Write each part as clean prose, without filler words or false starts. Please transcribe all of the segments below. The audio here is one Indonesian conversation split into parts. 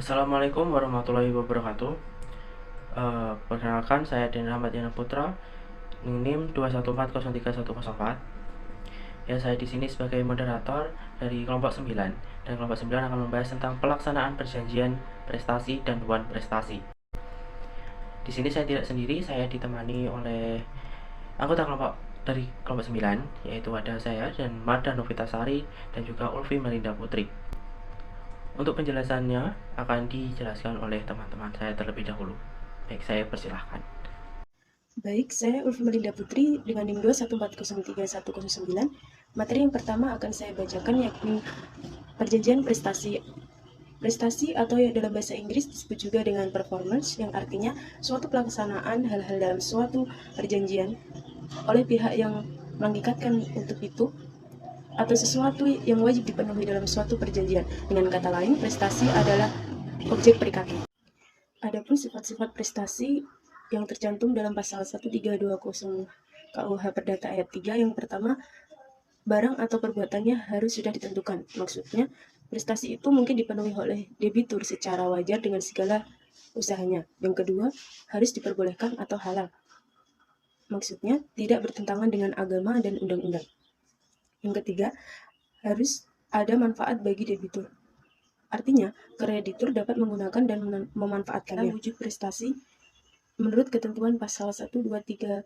Assalamualaikum warahmatullahi wabarakatuh. Perkenalkan, saya Den Rahmat Yana Putra, NIM 214031104. Ya, saya di sini sebagai moderator dari kelompok 9, dan kelompok 9 akan membahas tentang pelaksanaan perjanjian prestasi dan wan prestasi. Di sini saya tidak sendiri, saya ditemani oleh anggota kelompok dari kelompok 9, yaitu ada saya dan Marda Novitasari dan juga Ulfi Melinda Putri. Untuk penjelasannya akan dijelaskan oleh teman-teman saya terlebih dahulu. Baik, saya persilahkan. Baik, saya Ulfi Melinda Putri dengan NIM 214031109. Materi yang pertama akan saya bacakan yakni perjanjian prestasi. Prestasi atau yang dalam bahasa Inggris disebut juga dengan performance, yang artinya suatu pelaksanaan hal-hal dalam suatu perjanjian oleh pihak yang mengikatkan untuk itu atau sesuatu yang wajib dipenuhi dalam suatu perjanjian. Dengan kata lain, prestasi adalah objek perikatan. Adapun sifat-sifat prestasi yang tercantum dalam pasal 1320 KUH Perdata ayat 3, yang pertama, barang atau perbuatannya harus sudah ditentukan. Maksudnya, prestasi itu mungkin dipenuhi oleh debitur secara wajar dengan segala usahanya. Yang kedua, harus diperbolehkan atau halal. Maksudnya, tidak bertentangan dengan agama dan undang-undang. Yang ketiga, harus ada manfaat bagi debitur. Artinya, kreditur dapat menggunakan dan memanfaatkannya. Wujud prestasi menurut ketentuan pasal 1234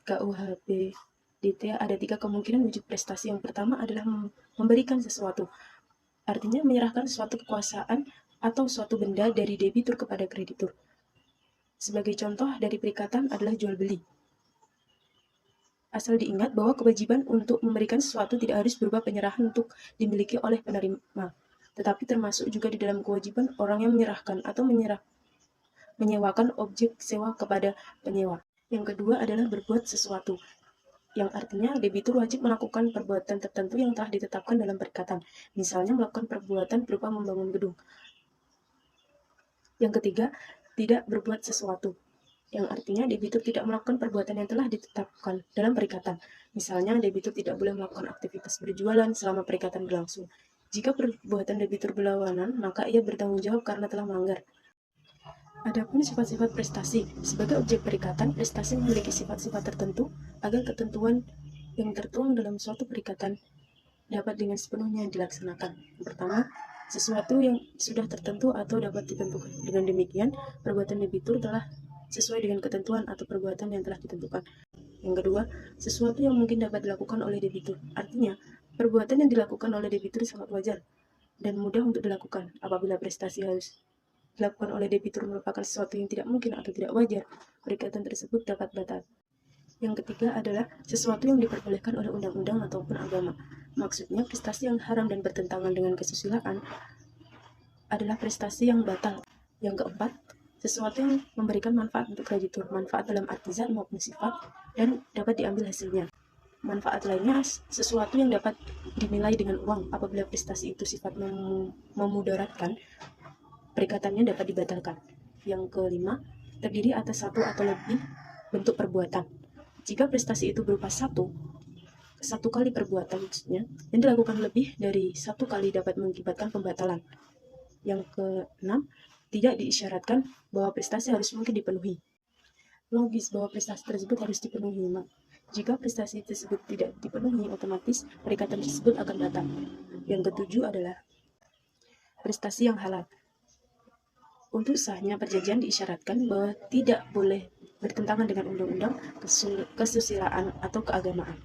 KUHP DT ada 3 kemungkinan wujud prestasi. Yang pertama adalah memberikan sesuatu. Artinya menyerahkan suatu kekuasaan atau suatu benda dari debitur kepada kreditur. Sebagai contoh dari perikatan adalah jual beli. Asal diingat bahwa kewajiban untuk memberikan sesuatu tidak harus berupa penyerahan untuk dimiliki oleh penerima, tetapi termasuk juga di dalam kewajiban orang yang menyerahkan atau menyewakan objek sewa kepada penyewa. Yang kedua adalah berbuat sesuatu, yang artinya debitur wajib melakukan perbuatan tertentu yang telah ditetapkan dalam perikatan, misalnya melakukan perbuatan berupa membangun gedung. Yang ketiga, tidak berbuat sesuatu, yang artinya debitur tidak melakukan perbuatan yang telah ditetapkan dalam perikatan. Misalnya, debitur tidak boleh melakukan aktivitas berjualan selama perikatan berlangsung. Jika perbuatan debitur berlawanan, maka ia bertanggung jawab karena telah melanggar. Adapun sifat-sifat prestasi, sebagai objek perikatan, prestasi memiliki sifat-sifat tertentu agar ketentuan yang tertuang dalam suatu perikatan dapat dengan sepenuhnya dilaksanakan. Yang pertama, sesuatu yang sudah tertentu atau dapat ditentukan. Dengan demikian, perbuatan debitur telah sesuai dengan ketentuan atau perbuatan yang telah ditentukan. Yang kedua, sesuatu yang mungkin dapat dilakukan oleh debitur. Artinya, perbuatan yang dilakukan oleh debitur sangat wajar dan mudah untuk dilakukan. Apabila prestasi harus dilakukan oleh debitur merupakan sesuatu yang tidak mungkin atau tidak wajar, perikatan tersebut dapat batal. Yang ketiga adalah sesuatu yang diperbolehkan oleh undang-undang ataupun agama. Maksudnya, prestasi yang haram dan bertentangan dengan kesusilaan adalah prestasi yang batal. Yang keempat, sesuatu yang memberikan manfaat untuk kreditur, manfaat dalam arti zat maupun sifat, dan dapat diambil hasilnya. Manfaat lainnya, sesuatu yang dapat dinilai dengan uang. Apabila prestasi itu sifat memudaratkan, perikatannya dapat dibatalkan. Yang kelima, terdiri atas satu atau lebih bentuk perbuatan. Jika prestasi itu berupa satu kali perbuatan maksudnya, yang dilakukan lebih dari satu kali dapat mengakibatkan pembatalan. Yang keenam, tidak diisyaratkan bahwa prestasi harus mungkin dipenuhi. Logis bahwa prestasi tersebut harus dipenuhi. Jika prestasi tersebut tidak dipenuhi, otomatis perikatan tersebut akan batal. Yang ketujuh adalah prestasi yang halal. Untuk sahnya perjanjian diisyaratkan bahwa tidak boleh bertentangan dengan undang-undang, kesusilaan, atau keagamaan.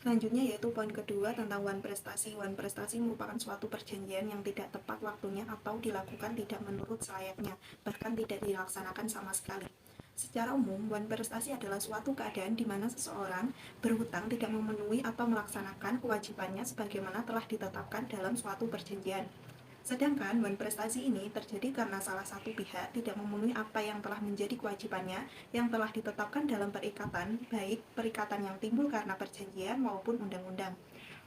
Selanjutnya yaitu poin kedua tentang wan prestasi. Wan prestasi merupakan suatu perjanjian yang tidak tepat waktunya atau dilakukan tidak menurut selayaknya, bahkan tidak dilaksanakan sama sekali. Secara umum, wan prestasi adalah suatu keadaan di mana seseorang berhutang tidak memenuhi atau melaksanakan kewajibannya sebagaimana telah ditetapkan dalam suatu perjanjian. Sedangkan wan prestasi ini terjadi karena salah satu pihak tidak memenuhi apa yang telah menjadi kewajibannya yang telah ditetapkan dalam perikatan, baik perikatan yang timbul karena perjanjian maupun undang-undang.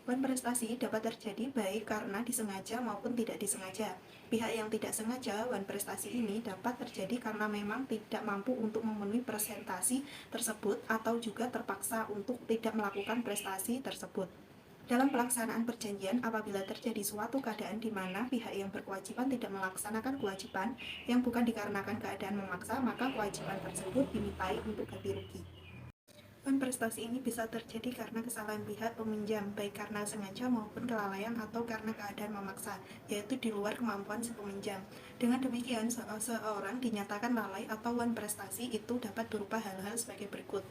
Wan prestasi dapat terjadi baik karena disengaja maupun tidak disengaja. Pihak yang tidak sengaja wan prestasi ini dapat terjadi karena memang tidak mampu untuk memenuhi presentasi tersebut atau juga terpaksa untuk tidak melakukan prestasi tersebut. Dalam pelaksanaan perjanjian, apabila terjadi suatu keadaan di mana pihak yang berkewajiban tidak melaksanakan kewajiban yang bukan dikarenakan keadaan memaksa, maka kewajiban tersebut dimintai untuk ganti rugi. Prestasi ini bisa terjadi karena kesalahan pihak peminjam, baik karena sengaja maupun kelalaian atau karena keadaan memaksa, yaitu di luar kemampuan si peminjam. Dengan demikian, seseorang dinyatakan lalai atau prestasi itu dapat berupa hal-hal sebagai berikut.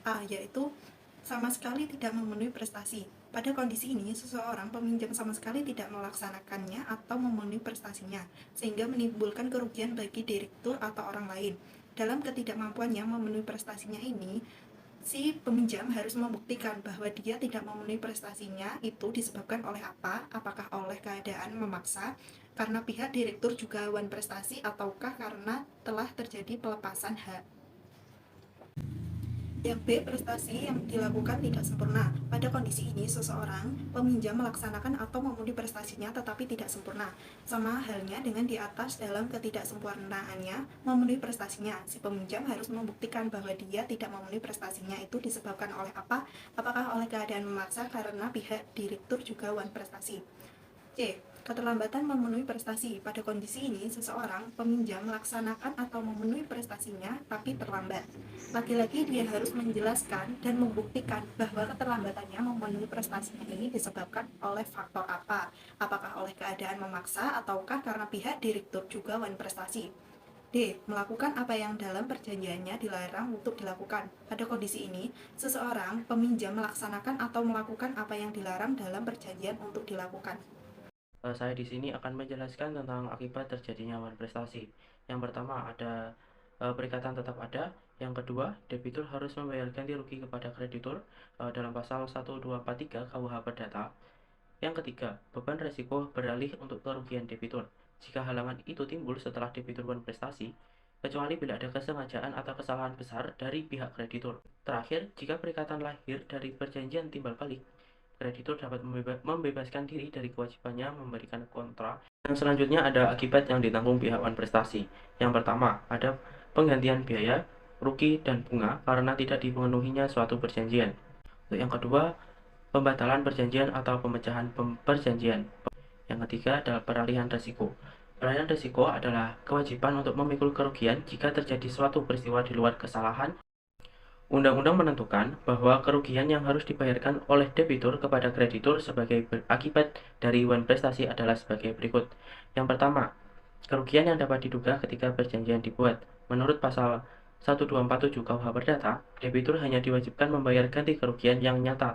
A. Yaitu sama sekali tidak memenuhi prestasi. Pada kondisi ini, seseorang peminjam sama sekali tidak melaksanakannya atau memenuhi prestasinya, sehingga menimbulkan kerugian bagi direktur atau orang lain. Dalam ketidakmampuannya memenuhi prestasinya ini, si peminjam harus membuktikan bahwa dia tidak memenuhi prestasinya itu disebabkan oleh apa, apakah oleh keadaan memaksa, karena pihak direktur juga prestasi, ataukah karena telah terjadi pelepasan hak. Yang B, prestasi yang dilakukan tidak sempurna. Pada kondisi ini, seseorang peminjam melaksanakan atau memenuhi prestasinya tetapi tidak sempurna. Sama halnya dengan di atas, dalam ketidaksempurnaannya memenuhi prestasinya, si peminjam harus membuktikan bahwa dia tidak memenuhi prestasinya itu disebabkan oleh apa, apakah oleh keadaan memaksa karena pihak direktur juga prestasi. C. Keterlambatan memenuhi prestasi. Pada kondisi ini, seseorang peminjam melaksanakan atau memenuhi prestasinya tapi terlambat. Lagi-lagi dia harus menjelaskan dan membuktikan bahwa keterlambatannya memenuhi prestasinya ini disebabkan oleh faktor apa, apakah oleh keadaan memaksa ataukah karena pihak direktur juga prestasi. D. Melakukan apa yang dalam perjanjiannya dilarang untuk dilakukan. Pada kondisi ini, seseorang peminjam melaksanakan atau melakukan apa yang dilarang dalam perjanjian untuk dilakukan. Saya di sini akan menjelaskan tentang akibat terjadinya prestasi. Yang pertama ada perikatan tetap ada. Yang kedua, debitur harus membayar ganti rugi kepada kreditur dalam pasal 1243 KUH Perdata. Yang ketiga, beban resiko beralih untuk kerugian debitur. Jika halangan itu timbul setelah debitur prestasi, kecuali bila ada kesengajaan atau kesalahan besar dari pihak kreditur. Terakhir, jika perikatan lahir dari perjanjian timbal balik, kreditur dapat membebaskan diri dari kewajibannya memberikan kontra. Yang selanjutnya ada akibat yang ditanggung pihak prestasi. Yang pertama, ada penggantian biaya, rugi, dan bunga karena tidak dipenuhinya suatu perjanjian. Yang kedua, pembatalan perjanjian atau pemecahan perjanjian. Yang ketiga adalah peralihan risiko. Peralihan risiko adalah kewajiban untuk memikul kerugian jika terjadi suatu peristiwa di luar kesalahan. Undang-undang menentukan bahwa kerugian yang harus dibayarkan oleh debitur kepada kreditur sebagai akibat dari prestasi adalah sebagai berikut. Yang pertama, kerugian yang dapat diduga ketika perjanjian dibuat. Menurut pasal 1247 KUH Perdata, debitur hanya diwajibkan membayar ganti kerugian yang nyata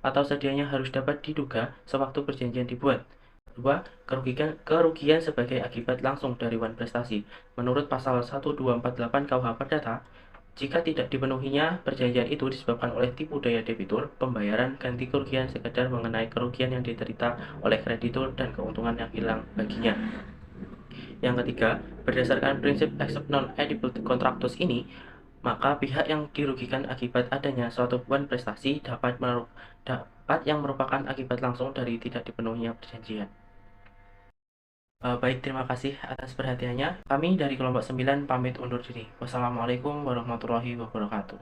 atau sedianya harus dapat diduga sewaktu perjanjian dibuat. Kedua, kerugian sebagai akibat langsung dari prestasi. Menurut pasal 1248 KUH Perdata, jika tidak dipenuhinya perjanjian itu disebabkan oleh tipu daya debitur, pembayaran ganti kerugian sekedar mengenai kerugian yang diterita oleh kreditur dan keuntungan yang hilang baginya. Yang ketiga, berdasarkan prinsip accept non-edible contractus ini, maka pihak yang dirugikan akibat adanya suatu prestasi dapat yang merupakan akibat langsung dari tidak dipenuhinya perjanjian. Baik, terima kasih atas perhatiannya. Kami dari kelompok 9 pamit undur diri. Wassalamualaikum warahmatullahi wabarakatuh.